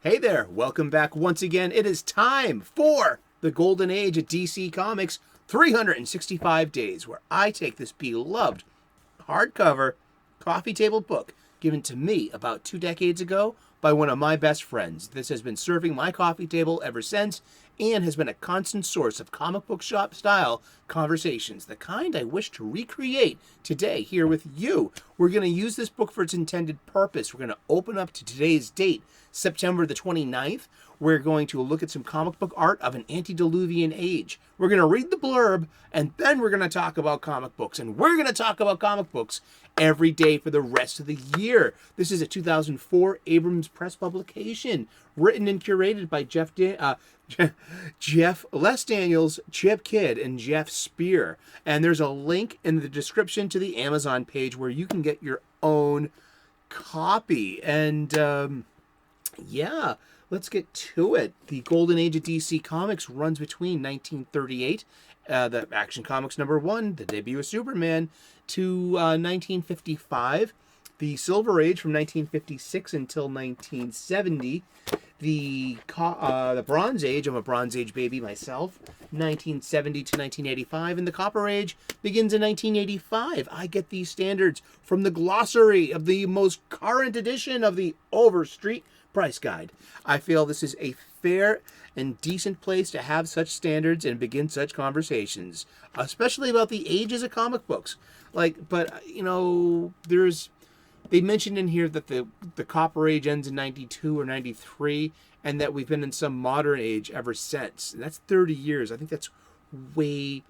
Hey there, welcome back once again. It is time for the Golden Age of DC Comics 365 Days, where I take this beloved hardcover coffee table book given to me about 2 decades ago by one of my best friends. This has been serving my coffee table ever since and has been a constant source of comic book shop style conversations, the kind I wish to recreate today here with you. We're going to use this book for its intended purpose. We're going to open up to today's date, September the 29th. We're going to look at some comic book art of an antediluvian age. We're going to read the blurb, and then we're going to talk about comic books. And we're going to talk about comic books every day for the rest of the year. This is a 2004 Abrams press publication, written and curated by Geoff Les Daniels, Chip Kidd, and Jeff Spear. And there's a link in the description to the Amazon page where you can get your own copy. And yeah, let's get to it. The Golden Age of DC Comics runs between 1938, the Action Comics #1, the debut of Superman, to 1955. The Silver Age from 1956 until 1970. The Bronze Age, I'm a Bronze Age baby myself, 1970 to 1985. And the Copper Age begins in 1985. I get these standards from the glossary of the most current edition of the Overstreet Price Guide. I feel this is a fair and decent place to have such standards and begin such conversations, especially about the ages of comic books. They mentioned in here that the Copper Age ends in 92 or 93, and that we've been in some modern age ever since. And that's 30 years. I think that's way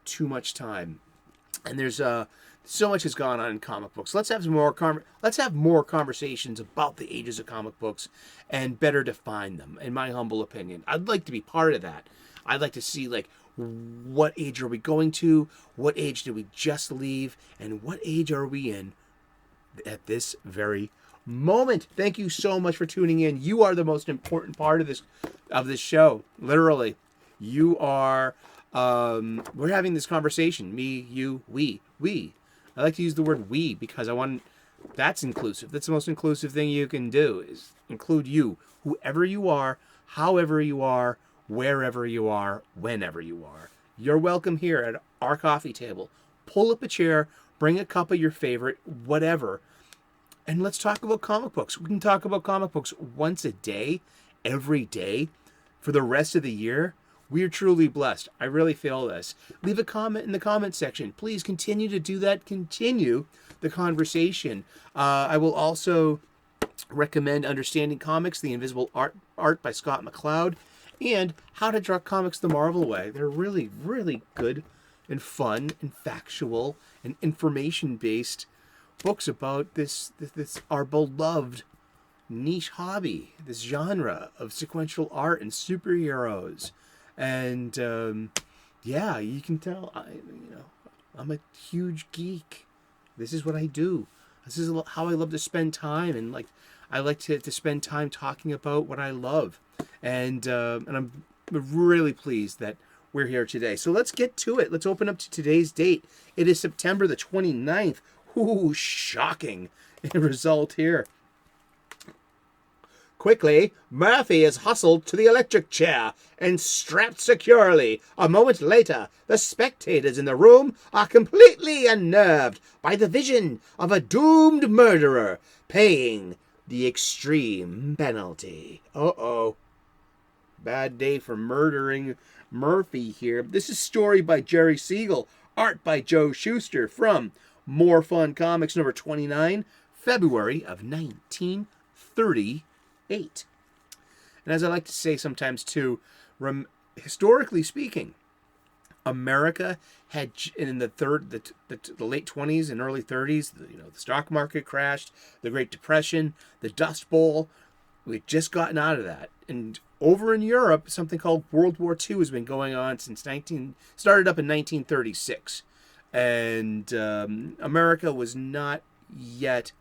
too much time. And there's so much has gone on in comic books. Let's have more conversations about the ages of comic books and better define them, in my humble opinion. I'd like to be part of that. I'd like to see, what age are we going to? What age did we just leave? And what age are we in at this very moment? Thank you so much for tuning in. You are the most important part of this show. Literally, you are. We're having this conversation. Me, you, we. I like to use the word we because that's inclusive. That's the most inclusive thing you can do, is include you, whoever you are, however you are, wherever you are, whenever you are. You're welcome here at our coffee table. Pull up a chair, bring a cup of your favorite, whatever, and let's talk about comic books. We can talk about comic books once a day, every day, for the rest of the year. We are truly blessed. I really feel this. Leave a comment in the comment section. Please continue to do that. Continue the conversation. I will also recommend Understanding Comics, The Invisible Art by Scott McCloud, and How to Draw Comics the Marvel Way. They're really, really good and fun and factual and information-based books about this our beloved niche hobby, this genre of sequential art and superheroes. And yeah, you can tell I'm a huge geek. This is what I do. This is how I love to spend time, and I like to spend time talking about what I love. And I'm really pleased that we're here today. So let's get to it. Let's open up to today's date. It is September the 29th. Ooh, shocking result here. Quickly, Murphy is hustled to the electric chair and strapped securely. A moment later, the spectators in the room are completely unnerved by the vision of a doomed murderer paying the extreme penalty. Uh-oh. Bad day for murdering Murphy here. This is story by Jerry Siegel, art by Joe Shuster, from More Fun Comics #29, February of 1938. And as I like to say sometimes too, historically speaking, America had, in the late 20s and early 30s, the stock market crashed, the Great Depression, the Dust Bowl. We'd just gotten out of that. And over in Europe, something called World War II has been going on since started up in 1936. And America was not yet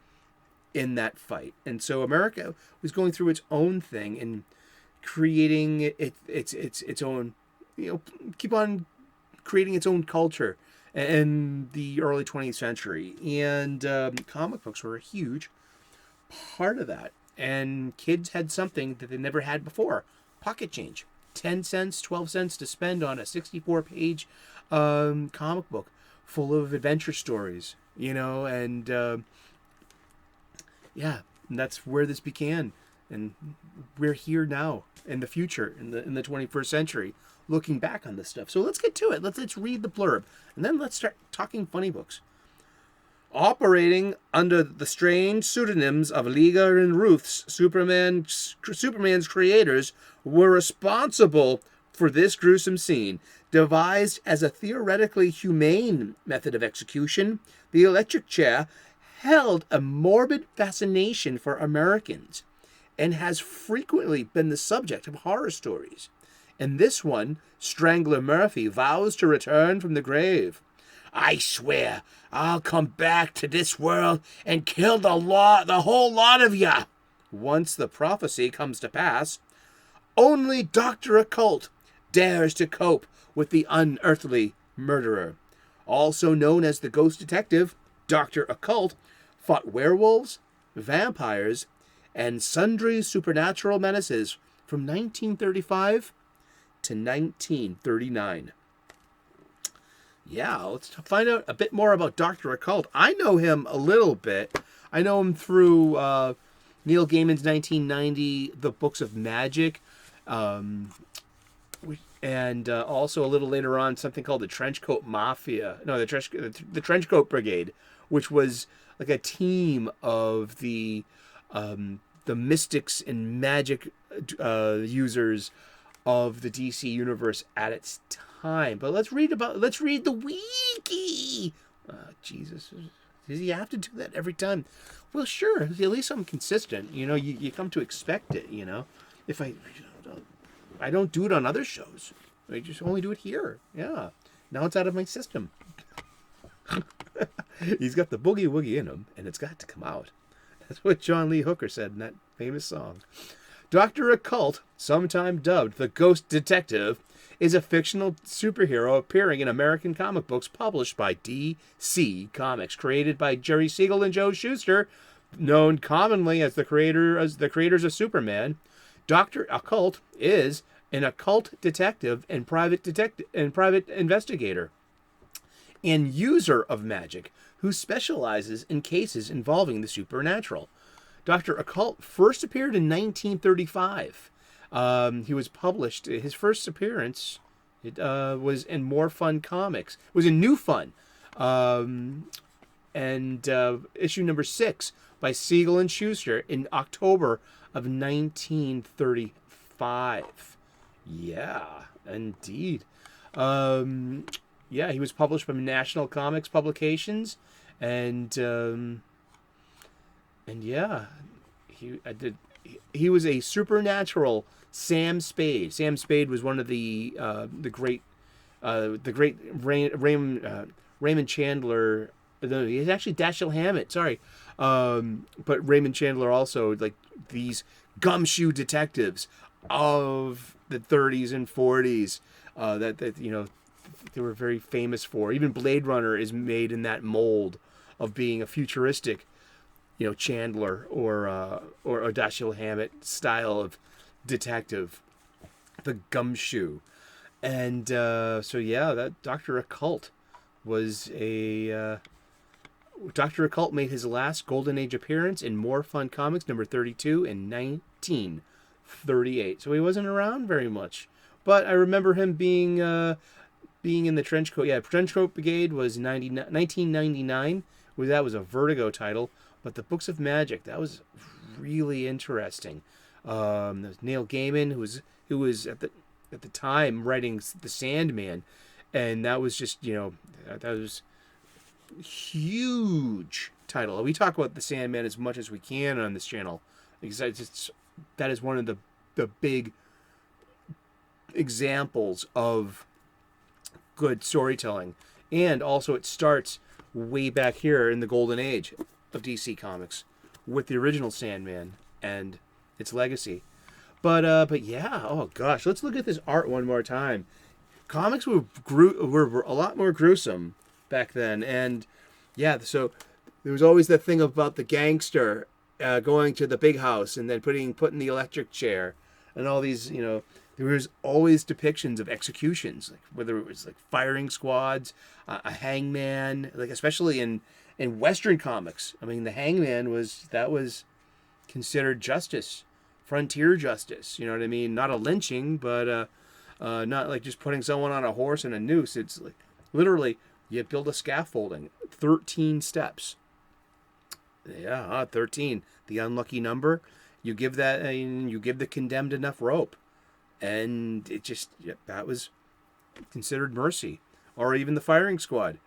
in that fight. And so America was going through its own thing and creating its own, keep on creating its own culture in the early 20th century. And comic books were a huge part of that. and kids had something that they never had before: pocket change. 10 cents, 12 cents to spend on a 64-page comic book full of adventure stories, and yeah, and that's where this began. And we're here now in the future, in the 21st century, looking back on this stuff. So let's get to it. Let's read the blurb, and then let's start talking funny books. Operating under the strange pseudonyms of Liga and Ruths, Superman's creators were responsible for this gruesome scene. Devised as a theoretically humane method of execution, the electric chair held a morbid fascination for Americans and has frequently been the subject of horror stories. In this one, Strangler Murphy vows to return from the grave. "I swear I'll come back to this world and kill the whole lot of ya." Once the prophecy comes to pass, only Dr. Occult dares to cope with the unearthly murderer. Also known as the Ghost Detective, Dr. Occult fought werewolves, vampires, and sundry supernatural menaces from 1935 to 1939. Yeah, let's find out a bit more about Dr. Occult. I know him a little bit. I know him through Neil Gaiman's 1990 The Books of Magic, and also a little later on something called the Trenchcoat Mafia. No, the Trenchcoat Brigade, which was like a team of the mystics and magic users of the DC universe at its time. But let's read the wiki. Jesus, does he have to do that every time? Well, sure. At least I'm consistent. You come to expect it. If I don't do it on other shows, I just only do it here. Yeah. Now it's out of my system. He's got the boogie woogie in him, and it's got to come out. That's what John Lee Hooker said in that famous song. Dr. Occult, sometime dubbed the Ghost Detective, is a fictional superhero appearing in American comic books published by DC Comics, created by Jerry Siegel and Joe Shuster, known commonly as the creators of Superman. Dr. Occult is an occult detective and private investigator and user of magic who specializes in cases involving the supernatural. Dr. Occult first appeared in 1935. He was published. His first appearance was in More Fun Comics. It was in New Fun, and issue number 6 by Siegel and Shuster in October of 1935. Yeah, indeed. Yeah, he was published by National Comics Publications, and yeah, he was a supernatural Sam Spade. Sam Spade was one of the great Raymond Chandler. No, he's actually Dashiell Hammett. Sorry, but Raymond Chandler also, like, these gumshoe detectives of the 30s and 40s that they were very famous for. Even Blade Runner is made in that mold of being a futuristic, Chandler or a Dashiell Hammett style of detective, the gumshoe. And so yeah, that Dr. Occult was Dr. Occult made his last Golden Age appearance in More Fun Comics number 32 in 1938. So he wasn't around very much, but I remember him being in the Trenchcoat. Yeah, Trenchcoat Brigade was 1999. That was a Vertigo title. But the Books of Magic, that was really interesting. There's Neil Gaiman, who was at the time writing The Sandman, and that was just that was huge title. We talk about The Sandman as much as we can on this channel because that is one of the big examples of good storytelling, and also it starts way back here in the Golden Age of DC Comics with the original Sandman and its legacy. But yeah, oh gosh, let's look at this art one more time. Comics were a lot more gruesome back then, and yeah, so there was always that thing about the gangster going to the big house and then putting the electric chair and all these, there was always depictions of executions, like whether it was like firing squads, a hangman, like especially in Western comics. I mean, the hangman was considered justice, frontier justice. You know what I mean? Not a lynching, but not like just putting someone on a horse and a noose. It's like literally you build a scaffolding, 13 steps. Yeah, 13, the unlucky number. You give the condemned enough rope, and it just that was considered mercy. Or even the firing squad,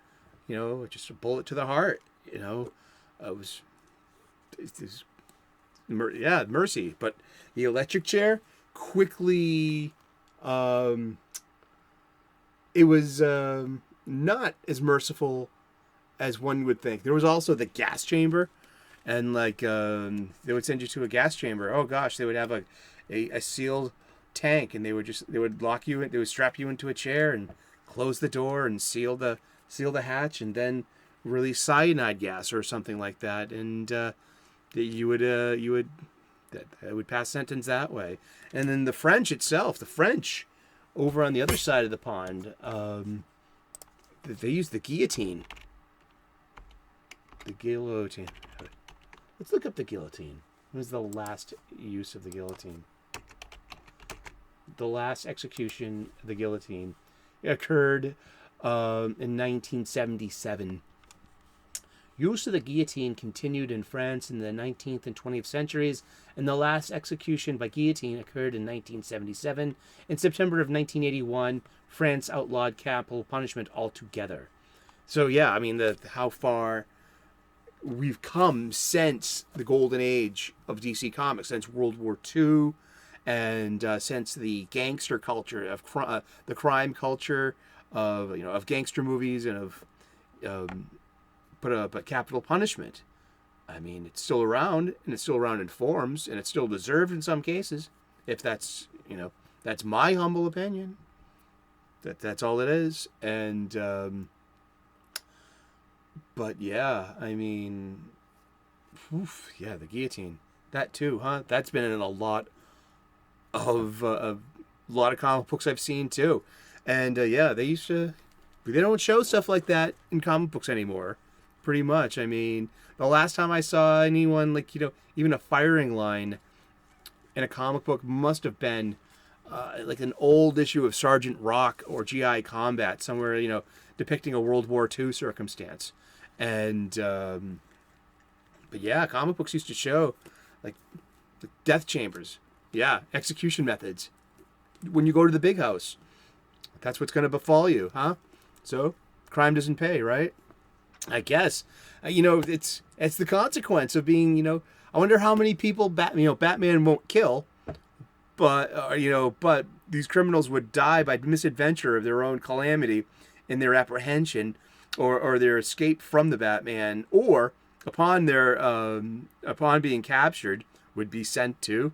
just a bullet to the heart. Mercy. But the electric chair quickly, it was not as merciful as one would think. There was also the gas chamber. And they would send you to a gas chamber. Oh gosh, they would have a sealed tank, and they would lock you in. They would strap you into a chair and close the door and seal the hatch, and then release cyanide gas or something like that. And that would pass sentence that way. And then the French over on the other side of the pond, they used the guillotine. The guillotine. Let's look up the guillotine. When was the last use of the guillotine? The last execution of the guillotine occurred in 1977. Use of the guillotine continued in France in the 19th and 20th centuries, and the last execution by guillotine occurred in 1977. In September of 1981, France outlawed capital punishment altogether. So yeah, I mean, how far we've come since the golden age of DC Comics, since World War II, and since the gangster culture of the crime culture of gangster movies and of put up a capital punishment. I mean, it's still around, and it's still around in forms, and it's still deserved in some cases. If that's my humble opinion. That's all it is, and. But yeah, I mean, the guillotine. That too, huh? That's been in a lot of comic books I've seen too, and they don't show stuff like that in comic books anymore. Pretty much. I mean, the last time I saw anyone even a firing line in a comic book must have been like an old issue of Sergeant Rock or GI Combat, somewhere depicting a World War II circumstance. And but yeah, comic books used to show like the death chambers, execution methods. When you go to the big house, that's what's going to befall you, huh? So crime doesn't pay, right? I guess it's the consequence of being I wonder how many people Batman won't kill, but but these criminals would die by misadventure of their own calamity in their apprehension. Or their escape from the Batman, or upon being captured, would be sent to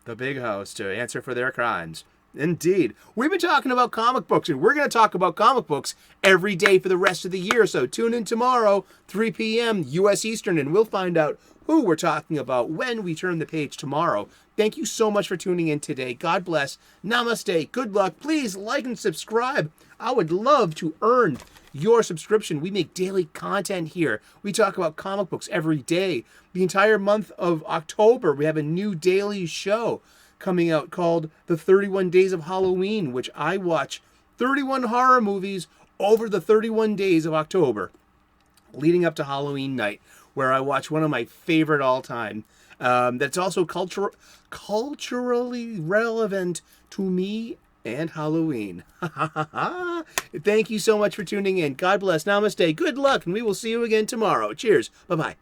the big house to answer for their crimes. Indeed. We've been talking about comic books, and we're going to talk about comic books every day for the rest of the year. So tune in tomorrow, 3 p.m. U.S. Eastern, and we'll find out who we're talking about when we turn the page tomorrow. Thank you so much for tuning in today. God bless. Namaste. Good luck. Please like and subscribe. I would love to earn your subscription. We make daily content here. We talk about comic books every day. The entire month of October, we have a new daily show coming out called The 31 Days of Halloween, which I watch 31 horror movies over the 31 days of October, leading up to Halloween night, where I watch one of my favorite all-time. That's also culturally relevant to me and Halloween. Thank you so much for tuning in. God bless. Namaste. Good luck, and we will see you again tomorrow. Cheers. Bye-bye.